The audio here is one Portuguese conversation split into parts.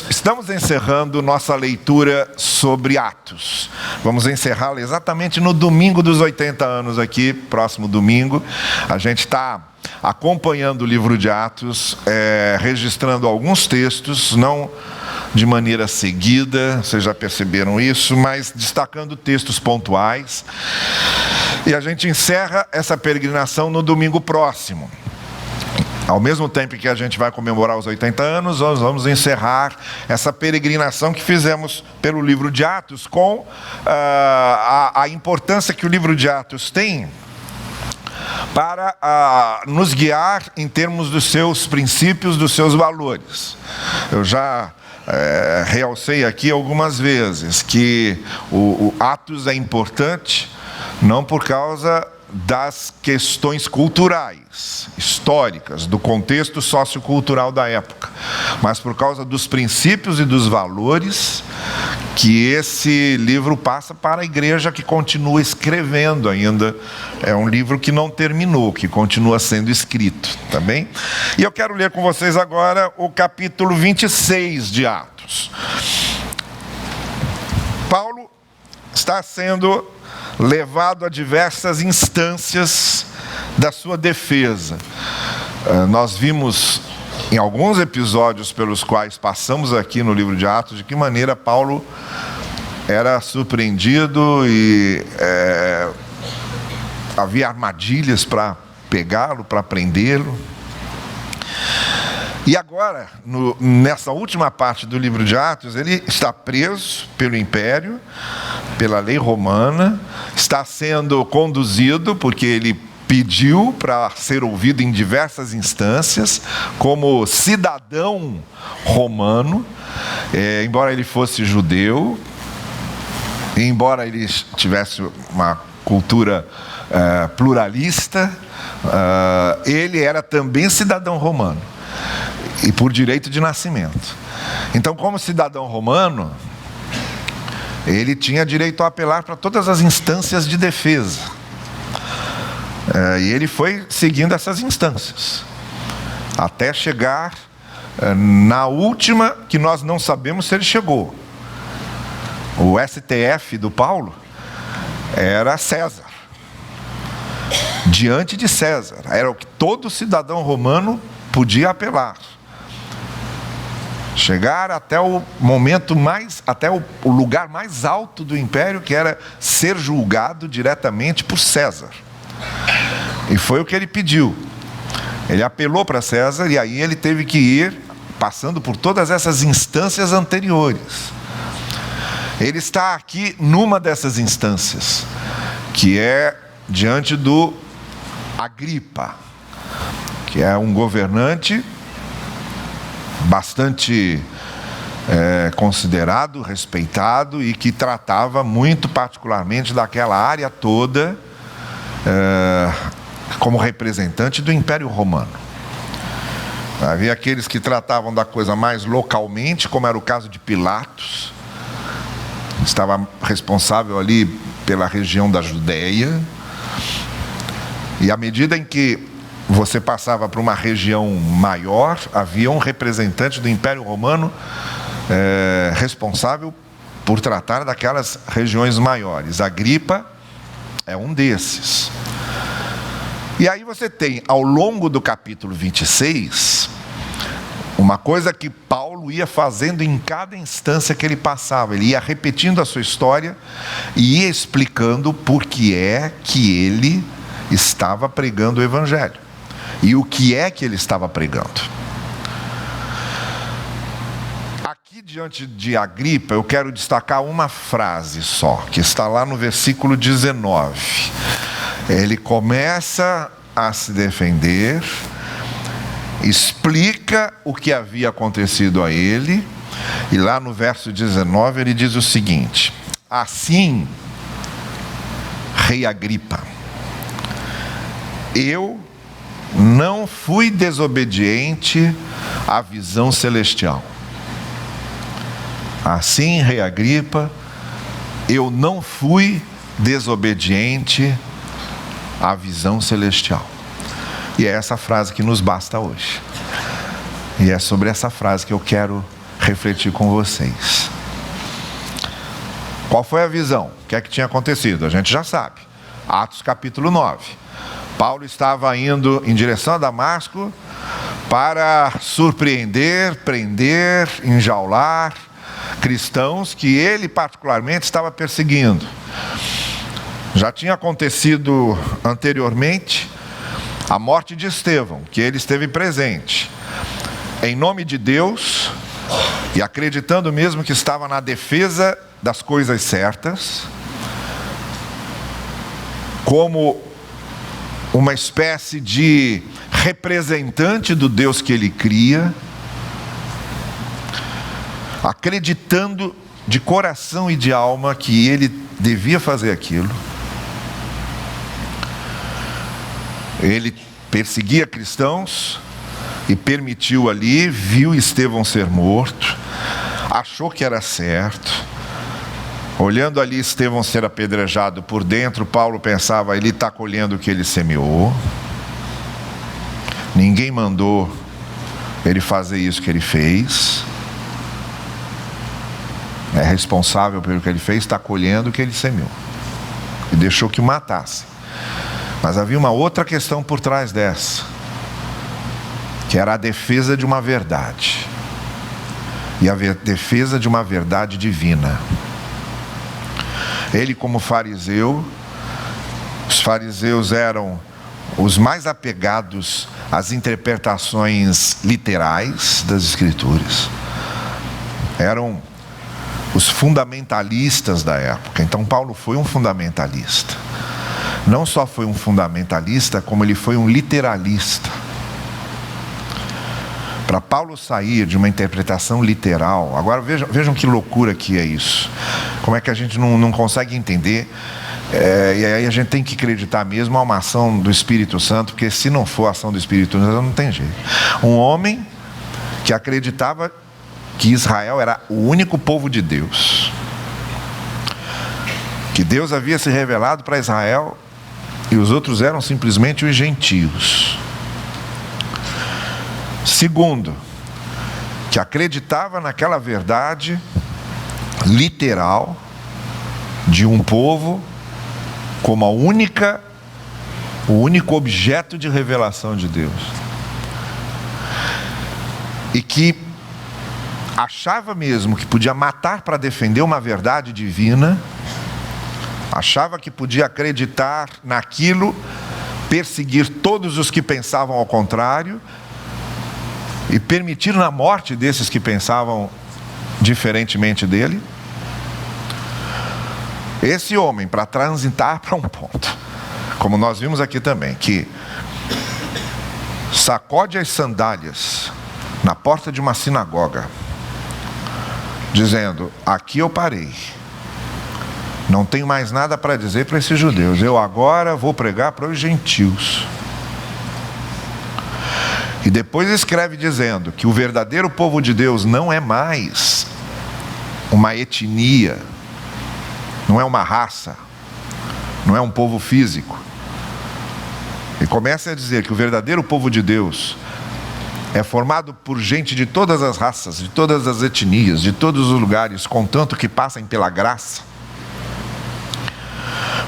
Estamos encerrando nossa leitura sobre Atos. Vamos encerrá-la exatamente no domingo dos 80 anos aqui, próximo domingo. A gente está acompanhando o livro de Atos, registrando alguns textos, não de maneira seguida, vocês já perceberam isso, mas destacando textos pontuais. E a gente encerra essa peregrinação no domingo próximo. Ao mesmo tempo que a gente vai comemorar os 80 anos, nós vamos encerrar essa peregrinação que fizemos pelo livro de Atos, com a importância que o livro de Atos tem para nos guiar em termos dos seus princípios, dos seus valores. Eu já realcei aqui algumas vezes que o Atos é importante, não por causa das questões culturais, históricas, do contexto sociocultural da época, mas por causa dos princípios e dos valores que esse livro passa para a igreja, que continua escrevendo ainda. É um livro que não terminou, que continua sendo escrito, tá bem? E eu quero ler com vocês agora o capítulo 26 de Atos. Paulo está sendo levado a diversas instâncias da sua defesa. Nós vimos em alguns episódios pelos quais passamos aqui no livro de Atos, de que maneira Paulo era surpreendido e havia armadilhas para pegá-lo, para prendê-lo. E agora, nessa última parte do livro de Atos, ele está preso pelo império, pela lei romana, está sendo conduzido, porque ele pediu para ser ouvido em diversas instâncias, como cidadão romano, embora ele fosse judeu, embora ele tivesse uma cultura pluralista, ele era também cidadão romano, e por direito de nascimento. Então, como cidadão romano, ele tinha direito a apelar para todas as instâncias de defesa. E ele foi seguindo essas instâncias, até chegar na última, que nós não sabemos se ele chegou. O STF do Paulo era César. Diante de César, era o que todo cidadão romano podia apelar. Chegar até o momento até o lugar mais alto do império, que era ser julgado diretamente por César. E foi o que ele pediu. Ele apelou para César, e aí ele teve que ir passando por todas essas instâncias anteriores. Ele está aqui numa dessas instâncias, que é diante do Agripa, que é um governante bastante considerado, respeitado, e que tratava muito particularmente daquela área toda como representante do Império Romano. Havia aqueles que tratavam da coisa mais localmente, como era o caso de Pilatos, estava responsável ali pela região da Judéia, e à medida em que você passava para uma região maior, havia um representante do Império Romano responsável por tratar daquelas regiões maiores. Agripa é um desses. E aí você tem, ao longo do capítulo 26, uma coisa que Paulo ia fazendo em cada instância que ele passava. Ele ia repetindo a sua história e ia explicando por que é que ele estava pregando o Evangelho. E o que é que ele estava pregando? Aqui diante de Agripa, eu quero destacar uma frase só, que está lá no versículo 19. Ele começa a se defender, explica o que havia acontecido a ele, e lá no verso 19 ele diz o seguinte: assim, rei Agripa, eu não fui desobediente à visão celestial. Assim, rei Agripa, eu não fui desobediente à visão celestial. E é essa frase que nos basta hoje. E é sobre essa frase que eu quero refletir com vocês. Qual foi a visão? O que é que tinha acontecido? A gente já sabe. Atos capítulo 9. Paulo estava indo em direção a Damasco para surpreender, prender, enjaular cristãos que ele particularmente estava perseguindo. Já tinha acontecido anteriormente a morte de Estevão, que ele esteve presente. Em nome de Deus, e acreditando mesmo que estava na defesa das coisas certas, como uma espécie de representante do Deus que ele cria, acreditando de coração e de alma que ele devia fazer aquilo. Ele perseguia cristãos e permitiu ali, viu Estevão ser morto, achou que era certo. Olhando ali Estevão ser apedrejado por dentro, Paulo pensava, ele está colhendo o que ele semeou. Ninguém mandou ele fazer isso que ele fez. É responsável pelo que ele fez, está colhendo o que ele semeou. E deixou que o matasse. Mas havia uma outra questão por trás dessa, que era a defesa de uma verdade. E a defesa de uma verdade divina. Ele, como fariseu, os fariseus eram os mais apegados às interpretações literais das Escrituras. Eram os fundamentalistas da época. Então Paulo foi um fundamentalista. Não só foi um fundamentalista, como ele foi um literalista. Para Paulo sair de uma interpretação literal, agora vejam que loucura que é isso. Como é que a gente não consegue entender, e aí a gente tem que acreditar mesmo a uma ação do Espírito Santo, porque se não for a ação do Espírito Santo, não tem jeito. Um homem que acreditava que Israel era o único povo de Deus, que Deus havia se revelado para Israel e os outros eram simplesmente os gentios. Segundo, que acreditava naquela verdade literal de um povo como o único objeto de revelação de Deus. E que achava mesmo que podia matar para defender uma verdade divina, achava que podia acreditar naquilo, perseguir todos os que pensavam ao contrário, e permitir na morte desses que pensavam diferentemente dele. Esse homem, para transitar para um ponto, como nós vimos aqui também, que sacode as sandálias na porta de uma sinagoga, dizendo, aqui eu parei, não tenho mais nada para dizer para esses judeus, eu agora vou pregar para os gentios. E depois escreve dizendo que o verdadeiro povo de Deus não é mais uma etnia, não é uma raça, não é um povo físico. E começa a dizer que o verdadeiro povo de Deus é formado por gente de todas as raças, de todas as etnias, de todos os lugares, contanto que passem pela graça.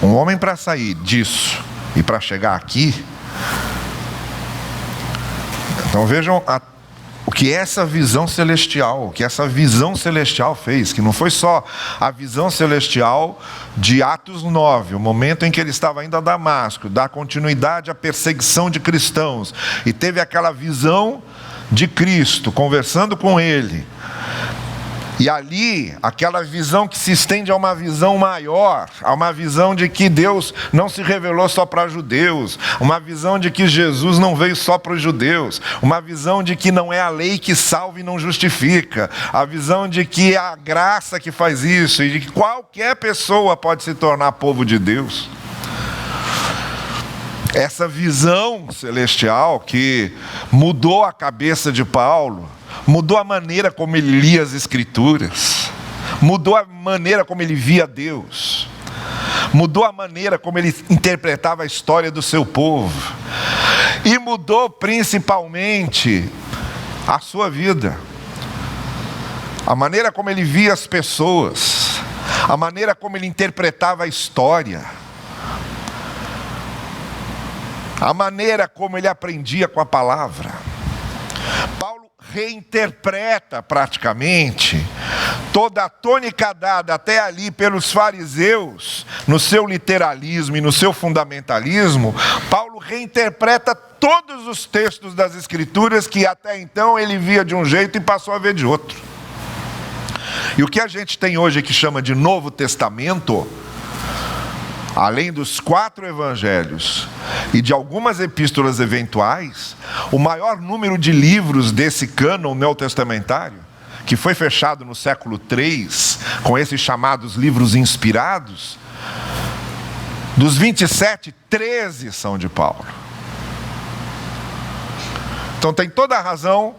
Um homem para sair disso e para chegar aqui. Então vejam o que essa visão celestial, o que essa visão celestial fez, que não foi só a visão celestial de Atos 9, o momento em que ele estava indo a Damasco, dar continuidade à perseguição de cristãos, e teve aquela visão de Cristo, conversando com ele, e ali, aquela visão que se estende a uma visão maior, a uma visão de que Deus não se revelou só para judeus, uma visão de que Jesus não veio só para os judeus, uma visão de que não é a lei que salva e não justifica, a visão de que é a graça que faz isso, e de que qualquer pessoa pode se tornar povo de Deus. Essa visão celestial que mudou a cabeça de Paulo, mudou a maneira como ele lia as Escrituras, mudou a maneira como ele via Deus, mudou a maneira como ele interpretava a história do seu povo, e mudou principalmente a sua vida. a maneira como ele via as pessoas, a maneira como ele interpretava a história, a maneira como ele aprendia com a palavra. Paulo reinterpreta praticamente toda a tônica dada até ali pelos fariseus, no seu literalismo e no seu fundamentalismo. Paulo reinterpreta todos os textos das Escrituras que até então ele via de um jeito e passou a ver de outro. E o que a gente tem hoje que chama de Novo Testamento, além dos 4 evangelhos e de algumas epístolas eventuais, o maior número de livros desse cânon neotestamentário, que foi fechado no século III, com esses chamados livros inspirados, dos 27, 13 são de Paulo. Então tem toda a razão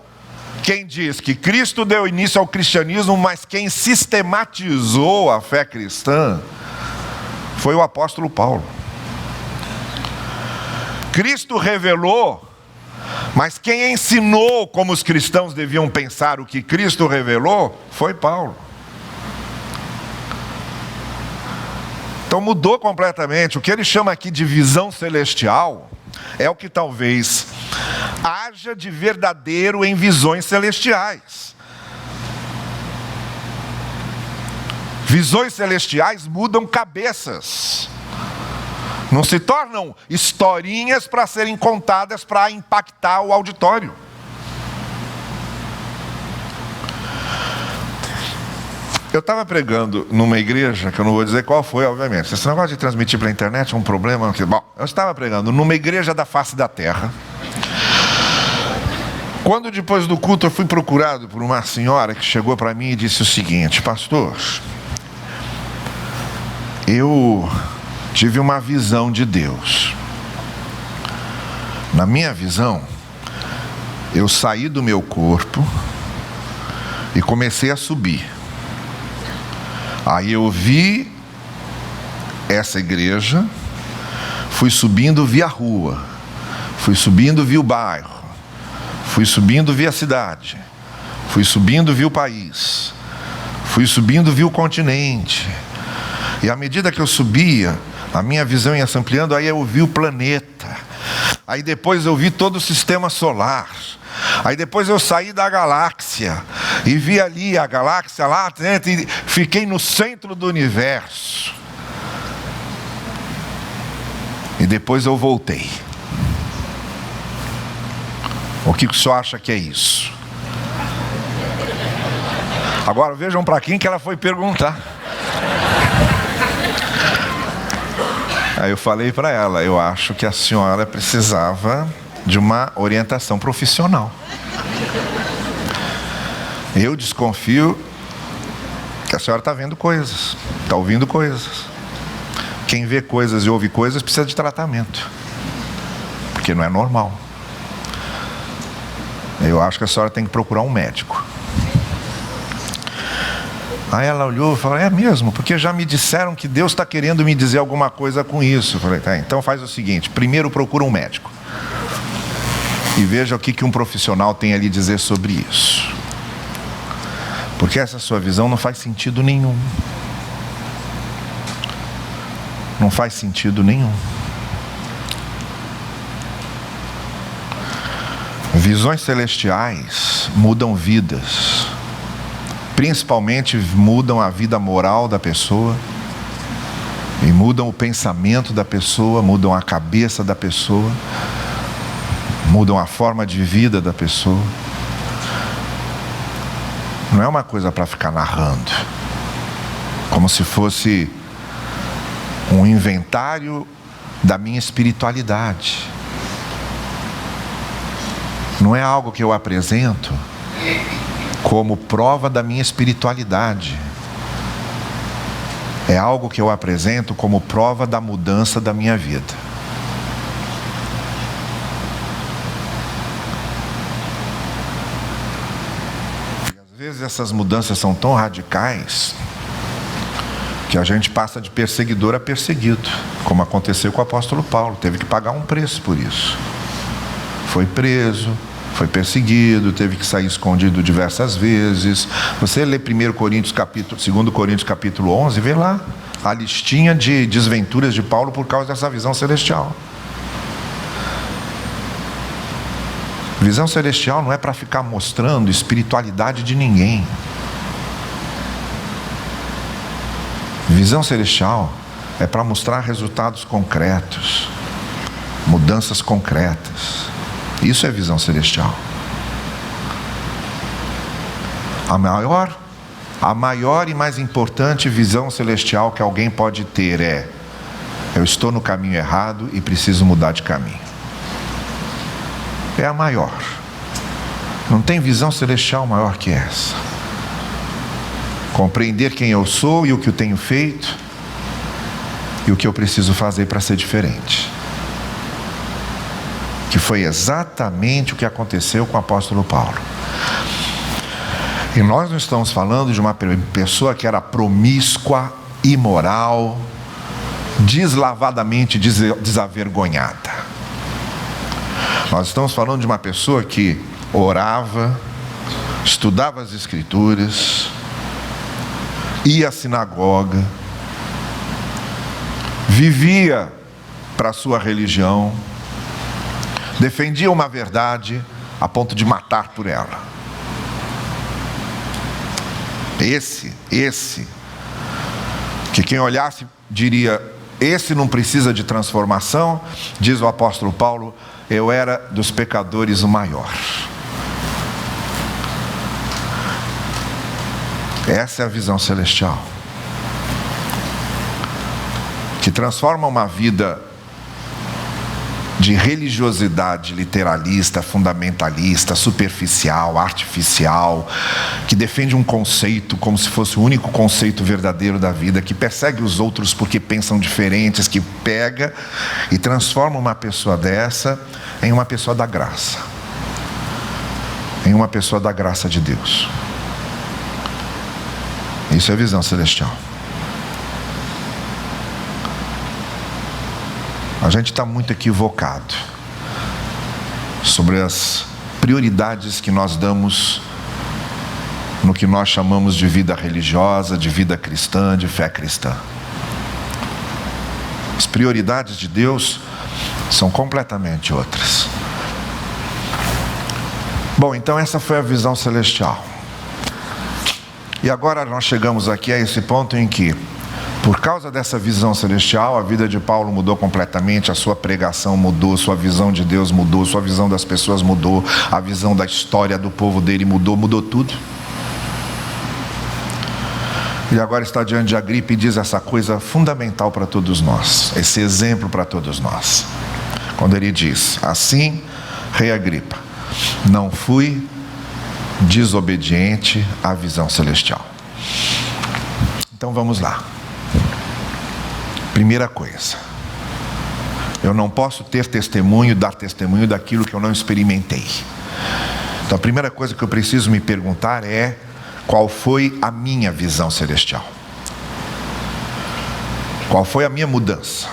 quem diz que Cristo deu início ao cristianismo, mas quem sistematizou a fé cristã foi o apóstolo Paulo. Cristo revelou, mas quem ensinou como os cristãos deviam pensar o que Cristo revelou foi Paulo. Então mudou completamente. O que ele chama aqui de visão celestial é o que talvez haja de verdadeiro em visões celestiais. Visões celestiais mudam cabeças. Não se tornam historinhas para serem contadas para impactar o auditório. Eu estava pregando numa igreja, que eu não vou dizer qual foi, obviamente. Esse negócio de transmitir pela internet é um problema. Bom, eu estava pregando numa igreja da face da terra. Quando depois do culto eu fui procurado por uma senhora que chegou para mim e disse o seguinte: pastor, eu tive uma visão de Deus. Na minha visão, eu saí do meu corpo e comecei a subir. Aí eu vi essa igreja, fui subindo, vi a rua, fui subindo, vi o bairro, fui subindo, vi a cidade, fui subindo, vi o país, fui subindo, vi o continente. E à medida que eu subia, a minha visão ia se ampliando, aí eu vi o planeta. Aí depois eu vi todo o sistema solar. Aí depois eu saí da galáxia e vi ali a galáxia lá dentro e fiquei no centro do universo. E depois eu voltei. O que o senhor acha que é isso? Agora vejam para quem que ela foi perguntar. Aí eu falei para ela: eu acho que a senhora precisava de uma orientação profissional. Eu desconfio que a senhora está vendo coisas, está ouvindo coisas. Quem vê coisas e ouve coisas precisa de tratamento, porque não é normal. Eu acho que a senhora tem que procurar um médico. Aí ela olhou e falou: é mesmo? Porque já me disseram que Deus está querendo me dizer alguma coisa com isso. Eu falei: tá, então faz o seguinte, primeiro procura um médico e veja o que um profissional tem a lhe dizer sobre isso, porque essa sua visão não faz sentido nenhum. Não faz sentido nenhum. Visões celestiais mudam vidas. Principalmente mudam a vida moral da pessoa, e mudam o pensamento da pessoa, mudam a cabeça da pessoa, mudam a forma de vida da pessoa. Não é uma coisa para ficar narrando, como se fosse um inventário da minha espiritualidade. Não é algo que eu apresento como prova da minha espiritualidade. É algo que eu apresento como prova da mudança da minha vida. E às vezes essas mudanças são tão radicais que a gente passa de perseguidor a perseguido, como aconteceu com o apóstolo Paulo. Teve que pagar um preço por isso. Foi preso, foi perseguido, teve que sair escondido diversas vezes. Você lê 2 Coríntios capítulo 11, vê lá a listinha de desventuras de Paulo por causa dessa visão celestial. Visão celestial não é para ficar mostrando espiritualidade de ninguém. Visão celestial é para mostrar resultados concretos, mudanças concretas. Isso é visão celestial. A maior e mais importante visão celestial que alguém pode ter é: eu estou no caminho errado e preciso mudar de caminho. É a maior. Não tem visão celestial maior que essa. Compreender quem eu sou e o que eu tenho feito e o que eu preciso fazer para ser diferente. Que foi exatamente o que aconteceu com o apóstolo Paulo. E nós não estamos falando de uma pessoa que era promíscua, imoral, deslavadamente desavergonhada. Nós estamos falando de uma pessoa que orava, estudava as Escrituras, ia à sinagoga, vivia para a sua religião, defendia uma verdade a ponto de matar por ela. Esse, que quem olhasse diria: esse não precisa de transformação. Diz o apóstolo Paulo: eu era dos pecadores o maior. Essa é a visão celestial, que transforma uma vida de religiosidade literalista, fundamentalista, superficial, artificial, que defende um conceito como se fosse o único conceito verdadeiro da vida, que persegue os outros porque pensam diferentes, que pega e transforma uma pessoa dessa em uma pessoa da graça, em uma pessoa da graça de Deus. Isso é visão celestial. A gente está muito equivocado sobre as prioridades que nós damos no que nós chamamos de vida religiosa, de vida cristã, de fé cristã. As prioridades de Deus são completamente outras. Bom, então essa foi a visão celestial. E agora nós chegamos aqui a esse ponto em que, por causa dessa visão celestial, a vida de Paulo mudou completamente, a sua pregação mudou, sua visão de Deus mudou, sua visão das pessoas mudou, a visão da história do povo dele mudou tudo. E agora está diante de Agripa e diz essa coisa fundamental para todos nós, esse exemplo para todos nós. Quando ele diz: assim, rei Agripa, não fui desobediente à visão celestial. Então vamos lá. Primeira coisa, eu não posso ter testemunho, dar testemunho daquilo que eu não experimentei. Então a primeira coisa que eu preciso me perguntar é: qual foi a minha visão celestial? Qual foi a minha mudança?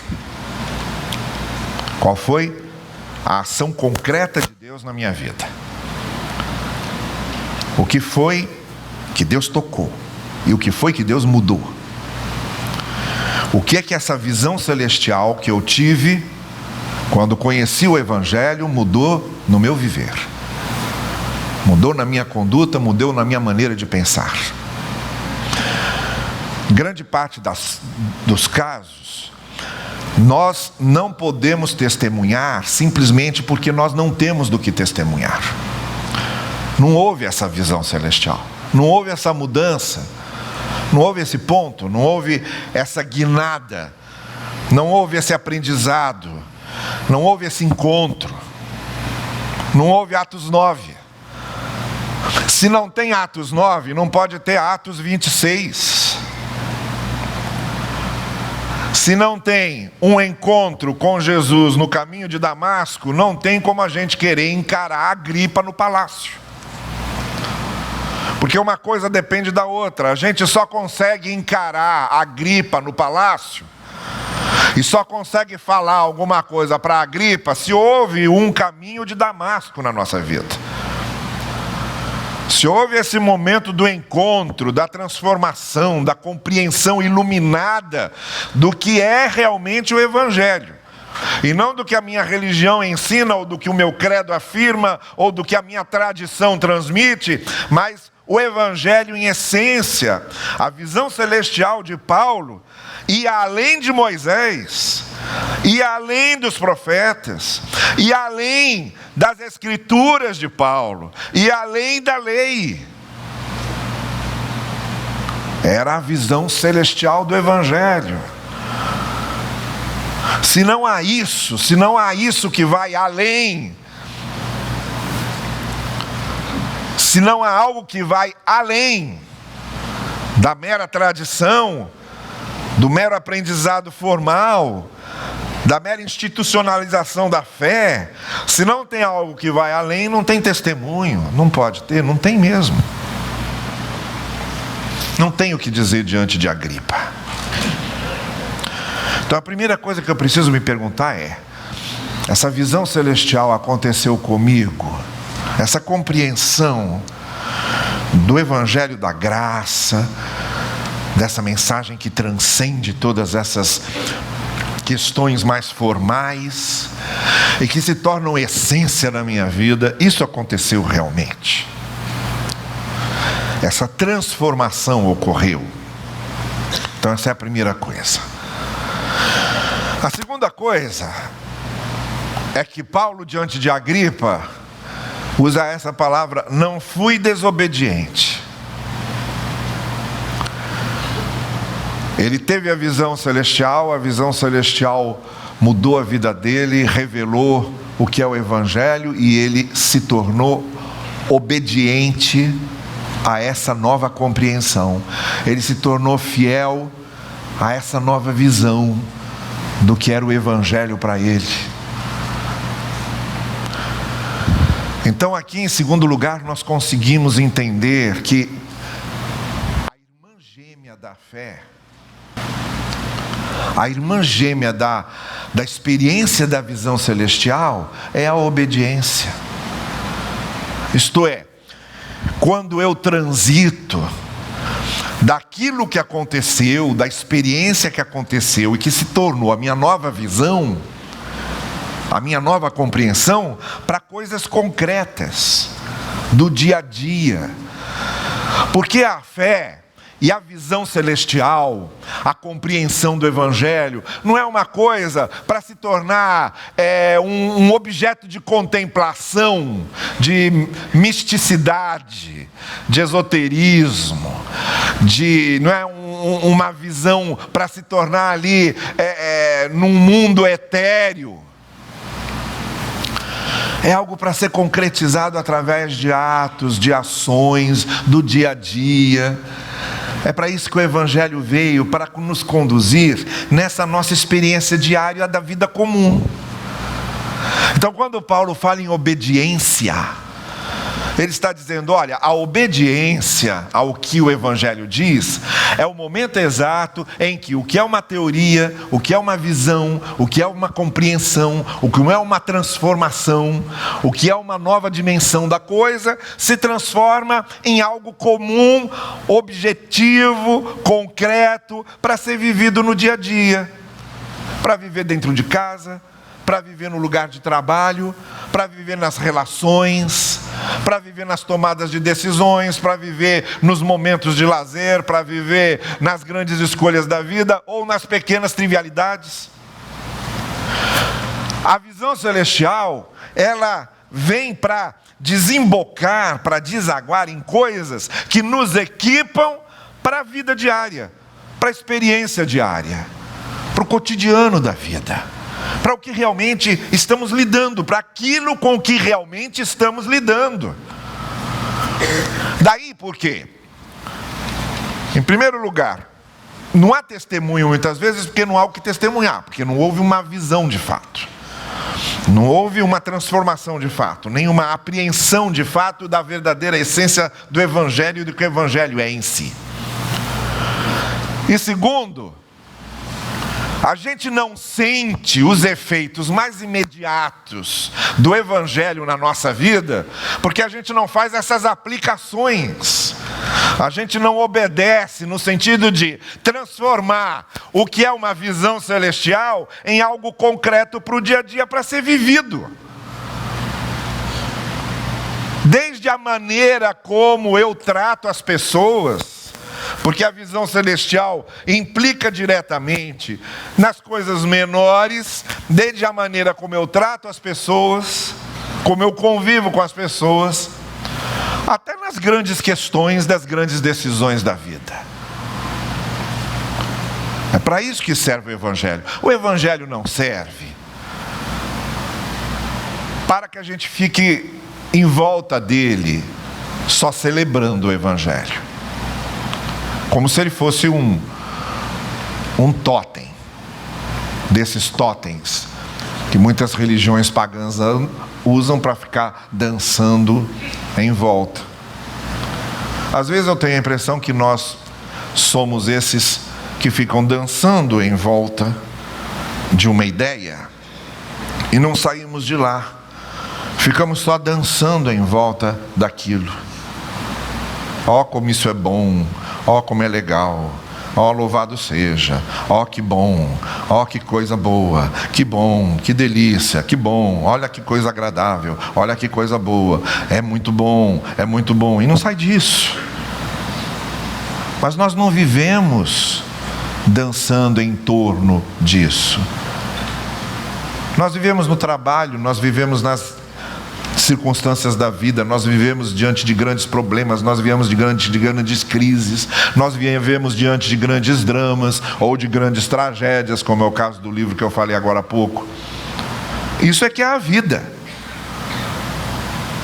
Qual foi a ação concreta de Deus na minha vida? O que foi que Deus tocou? E o que foi que Deus mudou? O que é que essa visão celestial que eu tive quando conheci o Evangelho mudou no meu viver? Mudou na minha conduta, mudou na minha maneira de pensar. Grande parte dos casos, nós não podemos testemunhar simplesmente porque nós não temos do que testemunhar. Não houve essa visão celestial, não houve essa mudança, não houve esse ponto, não houve essa guinada, não houve esse aprendizado, não houve esse encontro, não houve Atos 9. Se não tem Atos 9, não pode ter Atos 26. Se não tem um encontro com Jesus no caminho de Damasco, não tem como a gente querer encarar Agripa no palácio. Porque uma coisa depende da outra. A gente só consegue encarar Agripa no palácio E só consegue falar alguma coisa para Agripa se houve um caminho de Damasco na nossa vida. Se houve esse momento do encontro, da transformação, da compreensão iluminada do que é realmente o Evangelho. E não do que a minha religião ensina, ou do que o meu credo afirma, ou do que a minha tradição transmite, mas o Evangelho em essência, a visão celestial de Paulo, e além de Moisés, e além dos profetas, e além das escrituras de Paulo, e além da lei. Era a visão celestial do Evangelho. Se não há isso que vai além, se não há algo que vai além da mera tradição, do mero aprendizado formal, da mera institucionalização da fé, se não tem algo que vai além, não tem testemunho, não pode ter, não tem mesmo. Não tem o que dizer diante de Agripa. Então a primeira coisa que eu preciso me perguntar é: essa visão celestial aconteceu comigo? Essa compreensão do Evangelho da graça, dessa mensagem que transcende todas essas questões mais formais e que se tornam essência na minha vida, isso aconteceu realmente? Essa transformação ocorreu. Então essa é a primeira coisa. A segunda coisa é que Paulo, diante de Agripa, usa essa palavra: não fui desobediente. Ele teve a visão celestial mudou a vida dele, revelou o que é o Evangelho, e ele se tornou obediente a essa nova compreensão. Ele se tornou fiel a essa nova visão do que era o Evangelho para ele. Então aqui, em segundo lugar, nós conseguimos entender que a irmã gêmea da fé, a irmã gêmea da experiência da visão celestial é a obediência. Isto é, quando eu transito daquilo que aconteceu, da experiência que aconteceu e que se tornou a minha nova visão, a minha nova compreensão, para coisas concretas do dia a dia. Porque a fé e a visão celestial, a compreensão do Evangelho, não é uma coisa para se tornar um objeto de contemplação, de misticidade, de esoterismo, não é uma visão para se tornar ali num mundo etéreo. É algo para ser concretizado através de atos, de ações, do dia a dia. É para isso que o Evangelho veio, para nos conduzir nessa nossa experiência diária da vida comum. Então, quando Paulo fala em obediência, ele está dizendo: olha, a obediência ao que o Evangelho diz é o momento exato em que o que é uma teoria, o que é uma visão, o que é uma compreensão, o que é uma transformação, o que é uma nova dimensão da coisa, se transforma em algo comum, objetivo, concreto, para ser vivido no dia a dia, para viver dentro de casa, para viver no lugar de trabalho, para viver nas relações, para viver nas tomadas de decisões, para viver nos momentos de lazer, para viver nas grandes escolhas da vida ou nas pequenas trivialidades. A visão celestial, ela vem para desembocar, para desaguar em coisas que nos equipam para a vida diária, para a experiência diária, para o cotidiano da vida, para o que realmente estamos lidando, para aquilo com o que realmente estamos lidando. Daí por quê? Em primeiro lugar, não há testemunho muitas vezes porque não há o que testemunhar, porque não houve uma visão de fato, não houve uma transformação de fato, nem uma apreensão de fato da verdadeira essência do Evangelho e do que o Evangelho é em si. E segundo, A gente não sente os efeitos mais imediatos do Evangelho na nossa vida, porque a gente não faz essas aplicações. A gente não obedece no sentido de transformar o que é uma visão celestial em algo concreto para o dia a dia, para ser vivido. Desde a maneira como eu trato as pessoas, porque a visão celestial implica diretamente nas coisas menores, desde a maneira como eu trato as pessoas, como eu convivo com as pessoas, até nas grandes questões das grandes decisões da vida. É para isso que serve o Evangelho. O Evangelho não serve para que a gente fique em volta dele, só celebrando o Evangelho, como se ele fosse um totem, desses totens que muitas religiões pagãs usam para ficar dançando em volta. Às vezes eu tenho a impressão que nós somos esses que ficam dançando em volta de uma ideia e não saímos de lá. Ficamos só dançando em volta daquilo. Ó, como isso é bom, ó, como é legal, ó, louvado seja, ó, que bom, ó, que coisa boa, que bom, que delícia, que bom, olha que coisa agradável, olha que coisa boa, é muito bom, e não sai disso. Mas nós não vivemos dançando em torno disso. Nós vivemos no trabalho, nós vivemos nas circunstâncias da vida, nós vivemos diante de grandes problemas, nós vivemos diante de grandes crises, nós vivemos diante de grandes dramas ou de grandes tragédias, como é o caso do livro que eu falei agora há pouco. Isso é que é a vida.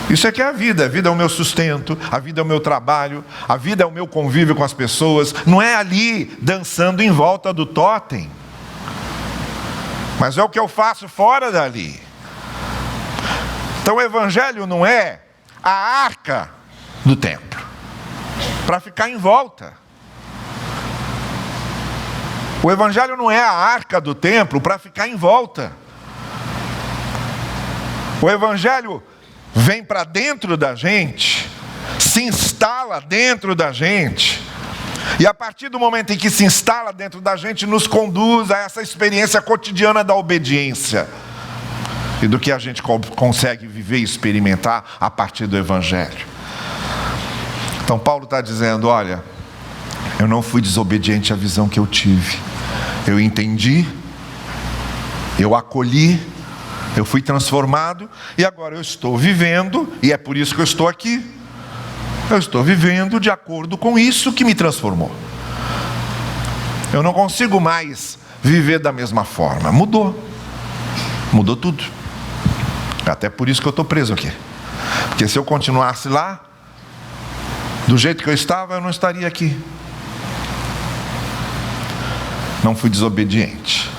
Isso é que é a vida. A vida é o meu sustento, a vida é o meu trabalho, a vida é o meu convívio com as pessoas. Não é ali dançando em volta do totem, mas é o que eu faço fora dali. Então o Evangelho não é a arca do templo, para ficar em volta. O Evangelho não é a arca do templo para ficar em volta. O Evangelho vem para dentro da gente, se instala dentro da gente, e a partir do momento em que se instala dentro da gente, nos conduz a essa experiência cotidiana da obediência e do que a gente consegue viver e experimentar a partir do Evangelho. Então Paulo está dizendo, olha, eu não fui desobediente à visão que eu tive. Eu entendi, eu acolhi, eu fui transformado, e agora eu estou vivendo, e é por isso que eu estou aqui. Eu estou vivendo de acordo com isso que me transformou. Eu não consigo mais viver da mesma forma. Mudou tudo. Até por isso que eu estou preso aqui. Porque se eu continuasse lá, do jeito que eu estava, eu não estaria aqui. Não fui desobediente.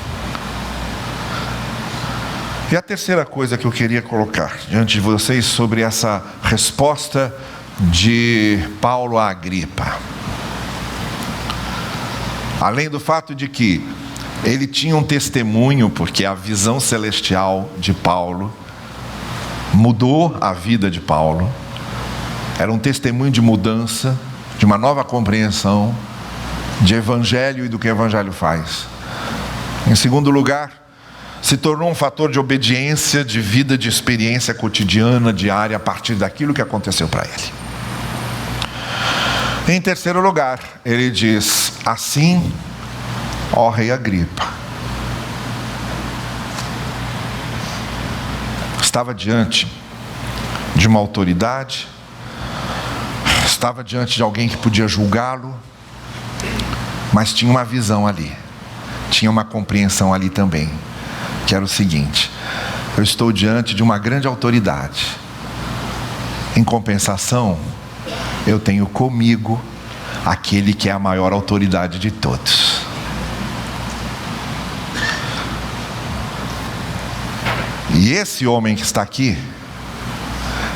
E a terceira coisa que eu queria colocar diante de vocês sobre essa resposta de Paulo a Agripa. Além do fato de que ele tinha um testemunho, porque a visão celestial de Paulo mudou a vida de Paulo. Era um testemunho de mudança, de uma nova compreensão de Evangelho e do que o Evangelho faz. Em segundo lugar, se tornou um fator de obediência, de vida, de experiência cotidiana, diária, a partir daquilo que aconteceu para ele. Em terceiro lugar, ele diz, assim, ó rei Agripa, estava diante de uma autoridade, estava diante de alguém que podia julgá-lo, mas tinha uma visão ali, tinha uma compreensão ali também, que era o seguinte: eu estou diante de uma grande autoridade, em compensação, eu tenho comigo aquele que é a maior autoridade de todos. E esse homem que está aqui,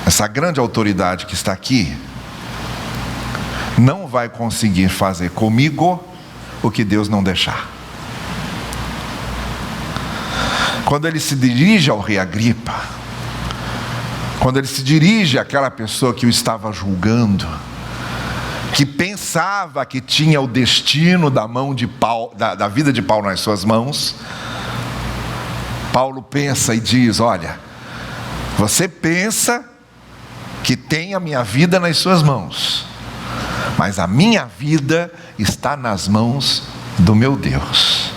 essa grande autoridade que está aqui, não vai conseguir fazer comigo o que Deus não deixar. quando ele se dirige ao rei Agripa, quando ele se dirige àquela pessoa que o estava julgando, que pensava que tinha o destino da mão de Paulo, da vida de Paulo nas suas mãos, Paulo pensa e diz: olha, você pensa que tem a minha vida nas suas mãos, mas a minha vida está nas mãos do meu Deus.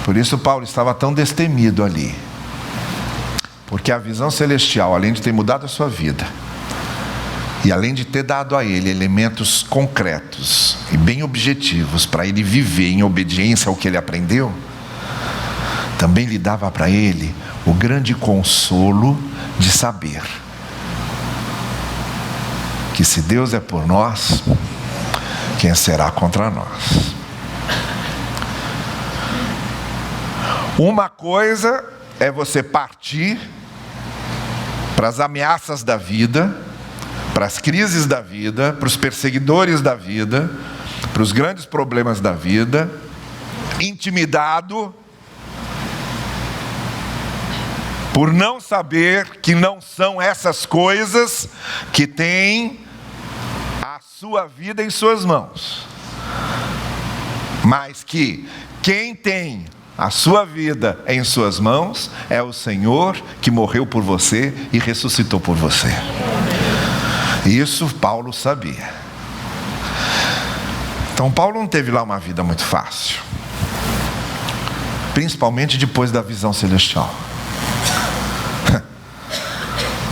Por isso Paulo estava tão destemido ali, porque a visão celestial, além de ter mudado a sua vida, e além de ter dado a ele elementos concretos e bem objetivos para ele viver em obediência ao que ele aprendeu, também lhe dava para ele o grande consolo de saber que se Deus é por nós, quem será contra nós? Uma coisa é você partir para as ameaças da vida, para as crises da vida, para os perseguidores da vida, para os grandes problemas da vida, intimidado por não saber que não são essas coisas que têm a sua vida em suas mãos, mas que quem tem a sua vida em suas mãos é o Senhor, que morreu por você e ressuscitou por você. Isso Paulo sabia. Então Paulo não teve lá uma vida muito fácil, principalmente depois da visão celestial.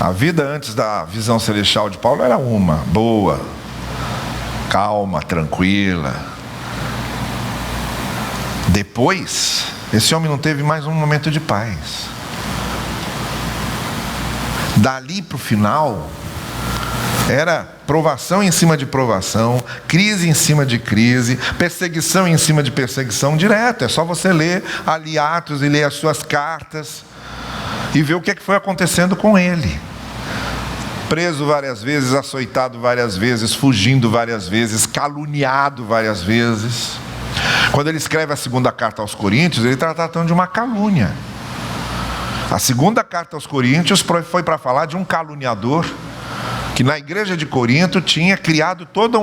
A vida antes da visão celestial de Paulo era uma boa, calma, tranquila. Depois, esse homem não teve mais um momento de paz. Dali para o final, era provação em cima de provação, crise em cima de crise, perseguição em cima de perseguição direto. É só você ler ali Atos e ler as suas cartas e ver o que foi acontecendo com ele. Preso várias vezes, açoitado várias vezes, fugindo várias vezes, caluniado várias vezes. Quando ele escreve a segunda carta aos Coríntios, ele está tratando de uma calúnia. A segunda carta aos Coríntios foi para falar de um caluniador que na igreja de Corinto tinha criado todo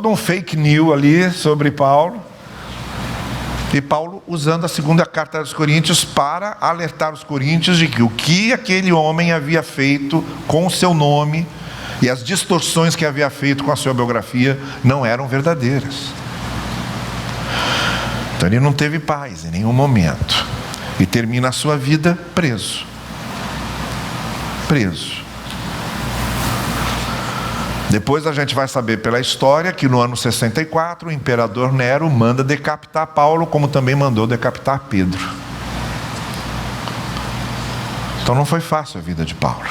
um fake news ali sobre Paulo. E Paulo usando a segunda carta aos Coríntios para alertar os coríntios de que o que aquele homem havia feito com o seu nome e as distorções que havia feito com a sua biografia não eram verdadeiras. Então ele não teve paz em nenhum momento e termina a sua vida preso. Depois a gente vai saber pela história que no ano 64 o imperador Nero manda decapitar Paulo, como também mandou decapitar Pedro. Então não foi fácil a vida de Paulo.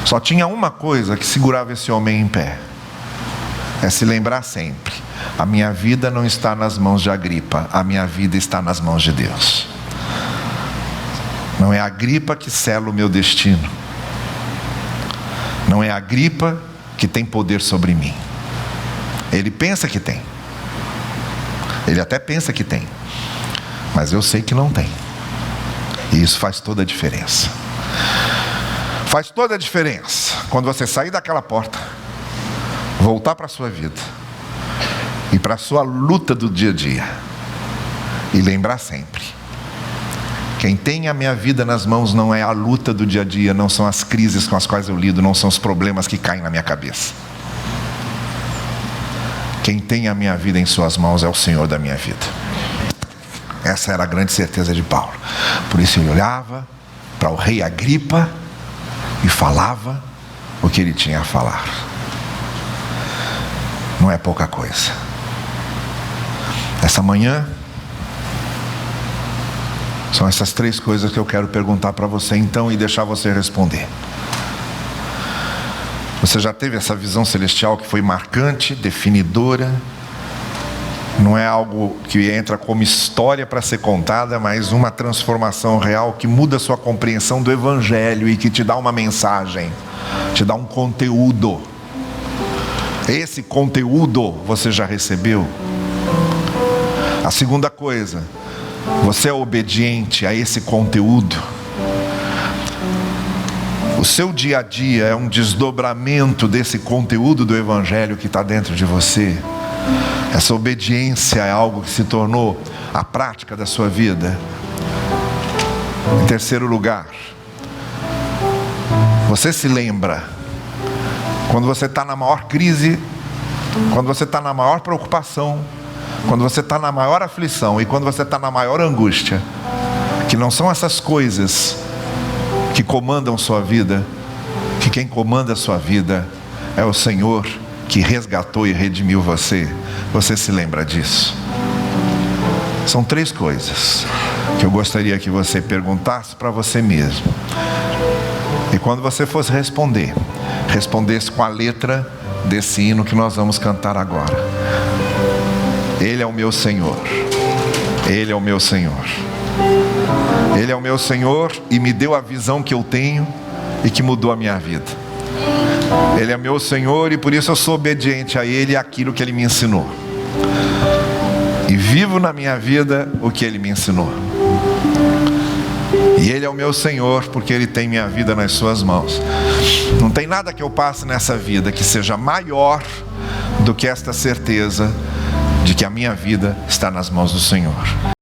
Só tinha uma coisa que segurava esse homem em pé: é se lembrar sempre: a minha vida não está nas mãos de Agripa, a minha vida está nas mãos de Deus. Não é Agripa que sela o meu destino. Não é Agripa que tem poder sobre mim. Ele pensa que tem. Ele até pensa que tem. Mas eu sei que não tem. E isso faz toda a diferença. Faz toda a diferença quando você sair daquela porta, voltar para a sua vida e para a sua luta do dia a dia, e lembrar sempre: quem tem a minha vida nas mãos não é a luta do dia a dia, não são as crises com as quais eu lido, não são os problemas que caem na minha cabeça. Quem tem a minha vida em suas mãos é o Senhor da minha vida. Essa era a grande certeza de Paulo. Por isso ele olhava para o rei Agripa e falava o que ele tinha a falar. Não é pouca coisa. Essa manhã, são essas três coisas que eu quero perguntar para você então e deixar você responder. Você já teve essa visão celestial que foi marcante, definidora? Não é algo que entra como história para ser contada, mas uma transformação real que muda a sua compreensão do Evangelho e que te dá uma mensagem, te dá um conteúdo. Esse conteúdo você já recebeu? A segunda coisa, você é obediente a esse conteúdo. O seu dia a dia é um desdobramento desse conteúdo do Evangelho que está dentro de você. Essa obediência é algo que se tornou a prática da sua vida. Em terceiro lugar, você se lembra, quando você está na maior crise, quando você está na maior preocupação, quando você está na maior aflição e quando você está na maior angústia, que não são essas coisas que comandam sua vida, que quem comanda a sua vida é o Senhor que resgatou e redimiu você. Você se lembra disso? São 3 coisas que eu gostaria que você perguntasse para você mesmo. E quando você fosse responder, respondesse com a letra desse hino que nós vamos cantar agora. Ele é o meu Senhor. Ele é o meu Senhor. Ele é o meu Senhor e me deu a visão que eu tenho e que mudou a minha vida. Ele é meu Senhor e por isso eu sou obediente a Ele e àquilo que Ele me ensinou. E vivo na minha vida o que Ele me ensinou. E Ele é o meu Senhor porque Ele tem minha vida nas suas mãos. Não tem nada que eu passe nessa vida que seja maior do que esta certeza de que a minha vida está nas mãos do Senhor.